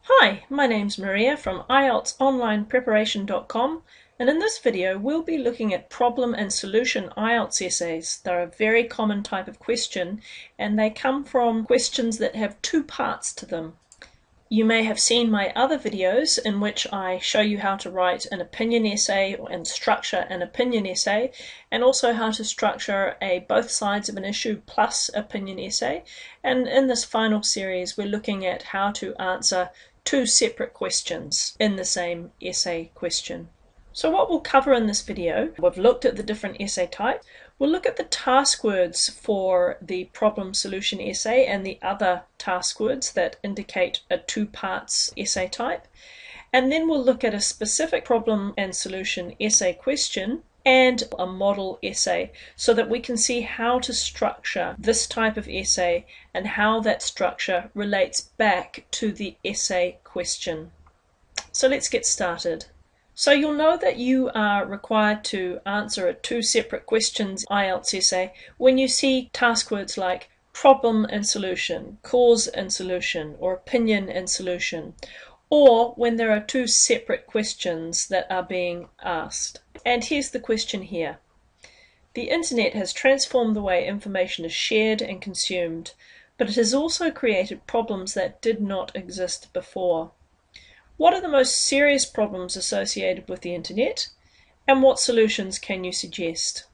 Hi, my name's Maria from IELTSonlinepreparation.com, and in this video we'll be looking at problem and solution IELTS essays. They're a very common type of question and they come from questions that have two parts to them. You may have seen my other videos in which I show you how to write an opinion essay and structure an opinion essay, and also how to structure a both sides of an issue plus opinion essay. And in this final series we're looking at how to answer two separate questions in the same essay question. So what we'll cover in this video, we've looked at the different essay types. We'll look at the task words for the problem solution essay and the other task words that indicate a two parts essay type. And then we'll look at a specific problem and solution essay question and a model essay so that we can see how to structure this type of essay and how that structure relates back to the essay question. So let's get started. So you'll know that you are required to answer a two separate questions IELTS essay when you see task words like problem and solution, cause and solution, or opinion and solution, or when there are two separate questions that are being asked. And here's the question here. The internet has transformed the way information is shared and consumed, but it has also created problems that did not exist before. What are the most serious problems associated with the internet, and what solutions can you suggest?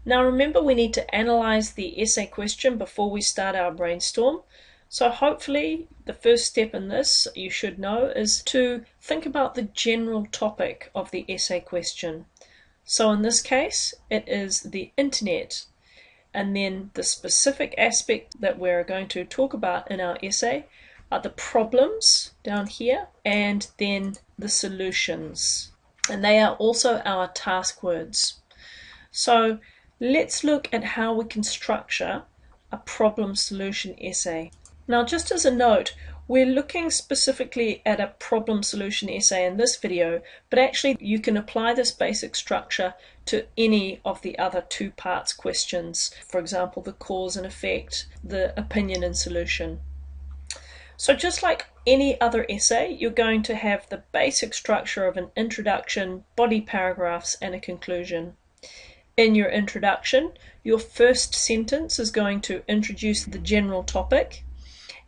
Now remember, we need to analyze the essay question before we start our brainstorm. So hopefully the first step in this, you should know, is to think about the general topic of the essay question. So in this case, it is the internet, and then the specific aspect that we're going to talk about in our essay are the problems down here, and then the solutions. And they are also our task words. So let's look at how we can structure a problem solution essay. Now, just as a note, we're looking specifically at a problem solution essay in this video, but actually you can apply this basic structure to any of the other two parts questions. For example, the cause and effect, the opinion and solution. So just like any other essay, you're going to have the basic structure of an introduction, body paragraphs, and a conclusion. In your introduction, your first sentence is going to introduce the general topic,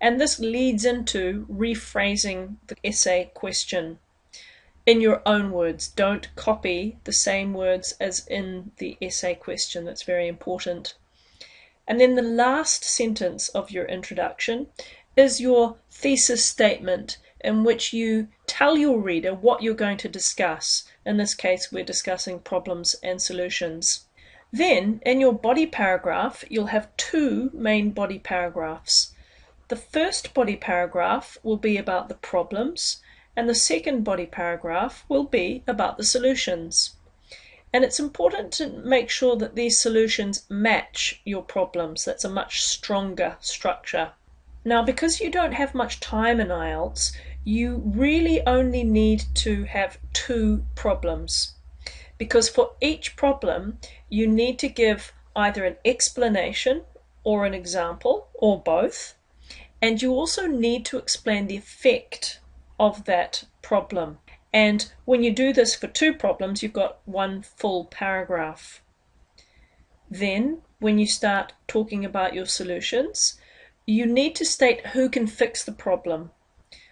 and this leads into rephrasing the essay question in your own words. Don't copy the same words as in the essay question. That's very important. And then the last sentence of your introduction is your thesis statement, in which you tell your reader what you're going to discuss. In this case, we're discussing problems and solutions. Then, in your body paragraph, you'll have two main body paragraphs. The first body paragraph will be about the problems, and the second body paragraph will be about the solutions. And it's important to make sure that these solutions match your problems. That's a much stronger structure. Now, because you don't have much time in IELTS, you really only need to have two problems. Because for each problem, you need to give either an explanation or an example, or both. And you also need to explain the effect of that problem. And when you do this for two problems, you've got one full paragraph. Then, when you start talking about your solutions, you need to state who can fix the problem.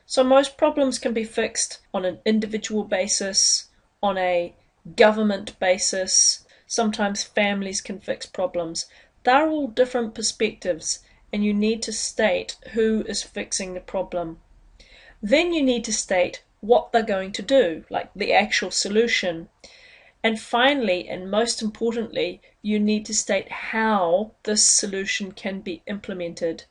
So most problems can be fixed on an individual basis, on a government basis. Sometimes families can fix problems. They're all different perspectives, and you need to state who is fixing the problem. Then you need to state what they're going to do, like the actual solution. And finally, and most importantly, you need to state how this solution can be implemented.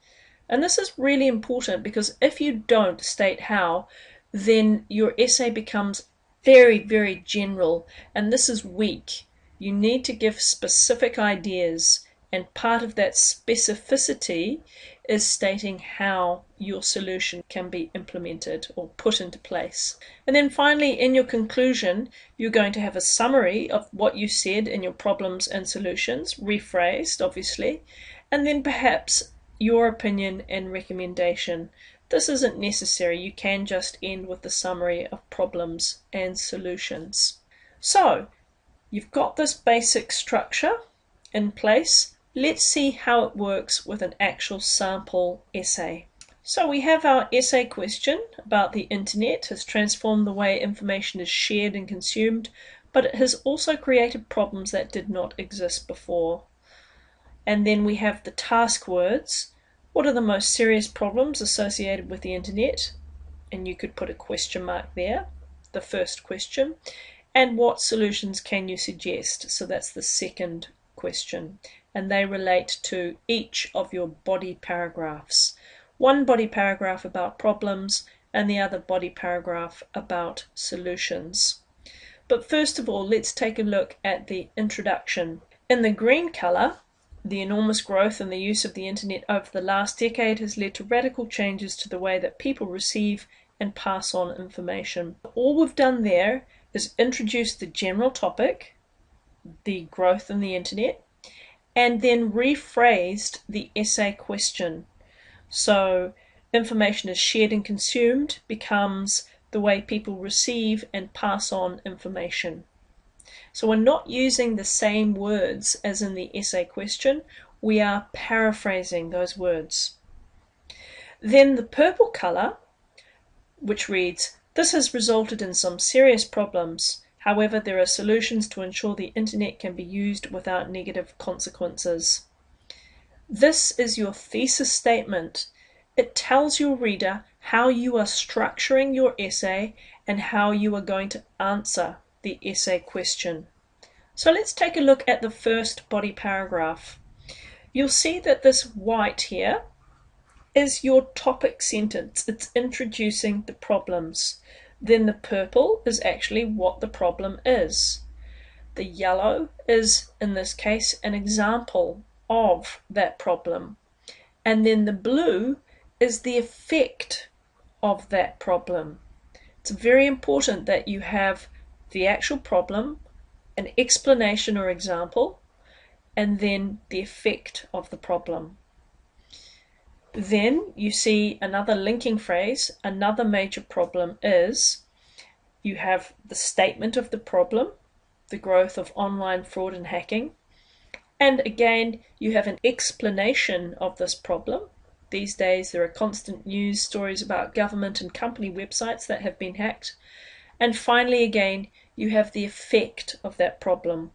And this is really important, because if you don't state how, then your essay becomes very, very general, and this is weak. You need to give specific ideas, and part of that specificity is stating how your solution can be implemented or put into place. And then finally, in your conclusion, you're going to have a summary of what you said in your problems and solutions, rephrased obviously, and then perhaps your opinion and recommendation. this isn't necessary. You can just end with the summary of problems and solutions. So, you've got this basic structure in place. Let's see how it works with an actual sample essay. So we have our essay question about the internet has transformed the way information is shared and consumed, but it has also created problems that did not exist before. And then we have the task words. What are the most serious problems associated with the internet? And you could put a question mark there, the first question. And what solutions can you suggest? So that's the second question. And they relate to each of your body paragraphs. One body paragraph about problems and the other body paragraph about solutions. But first of all, let's take a look at the introduction. In the green colour, the enormous growth in the use of the internet over the last decade has led to radical changes to the way that people receive and pass on information. All we've done there is introduce the general topic, the growth in the internet, and then rephrased the essay question. So information is shared and consumed becomes the way people receive and pass on information. So we're not using the same words as in the essay question, we are paraphrasing those words. Then the purple colour, which reads, "This has resulted in some serious problems. However, there are solutions to ensure the internet can be used without negative consequences." This is your thesis statement. It tells your reader how you are structuring your essay and how you are going to answer the essay question. So let's take a look at the first body paragraph. You'll see that this white here is your topic sentence. It's introducing the problems. Then the purple is actually what the problem is. The yellow is, in this case, an example of that problem. And then the blue is the effect of that problem. It's very important that you have the actual problem, an explanation or example, and then the effect of the problem. Then you see another linking phrase. Another major problem is you have the statement of the problem, the growth of online fraud and hacking, and again you have an explanation of this problem. These days there are constant news stories about government and company websites that have been hacked. And finally again you have the effect of that problem.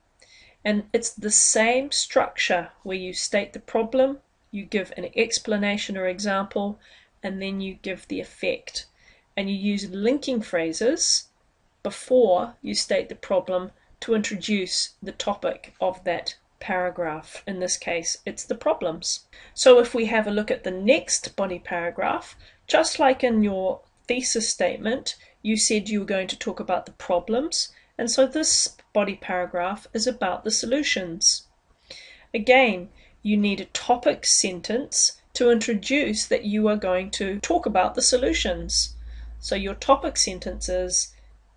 And it's the same structure where you state the problem, you give an explanation or example, and then you give the effect. And you use linking phrases before you state the problem to introduce the topic of that paragraph. In this case, it's the problems. So if we have a look at the next body paragraph, just like in your thesis statement, you said you were going to talk about the problems, and so this body paragraph is about the solutions. Again, you need a topic sentence to introduce that you are going to talk about the solutions. So your topic sentence is,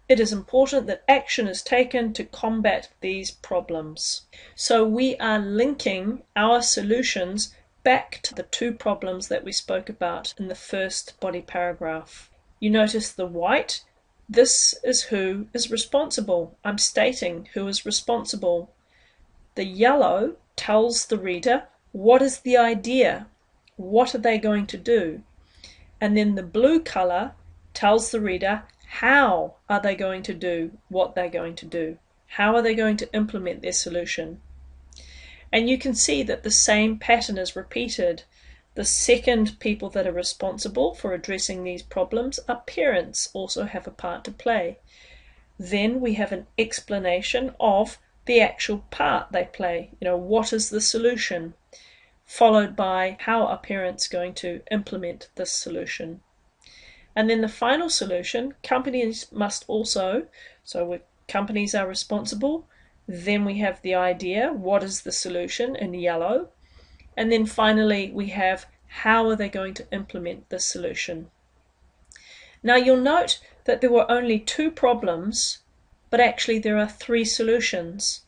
"It is important that action is taken to combat these problems." So we are linking our solutions back to the two problems that we spoke about in the first body paragraph. You notice the white, this is who is responsible. I'm stating who is responsible. The yellow tells the reader what is the idea, what are they going to do. And then the blue colour tells the reader how are they going to do what they're going to do. How are they going to implement their solution? And you can see that the same pattern is repeated. The second people that are responsible for addressing these problems are parents, also have a part to play. Then we have an explanation of the actual part they play. What is the solution? Followed by how are parents going to implement this solution? And then the final solution, companies must also, companies are responsible. Then we have the idea, what is the solution in yellow? And then finally we have how are they going to implement this solution. Now you'll note that there were only two problems, but actually there are three solutions.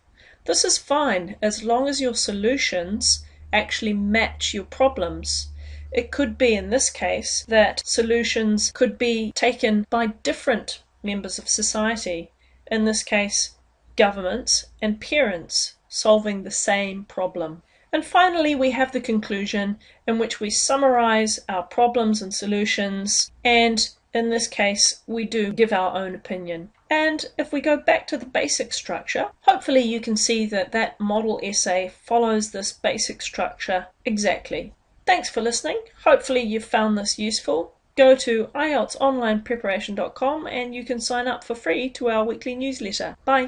This is fine as long as your solutions actually match your problems. It could be, in this case, that solutions could be taken by different members of society. In this case, governments and parents solving the same problem. And finally, we have the conclusion, in which we summarize our problems and solutions, and in this case, we do give our own opinion. And if we go back to the basic structure, hopefully you can see that that model essay follows this basic structure exactly. Thanks for listening. Hopefully you've found this useful. Go to IELTSonlinepreparation.com and you can sign up for free to our weekly newsletter. Bye.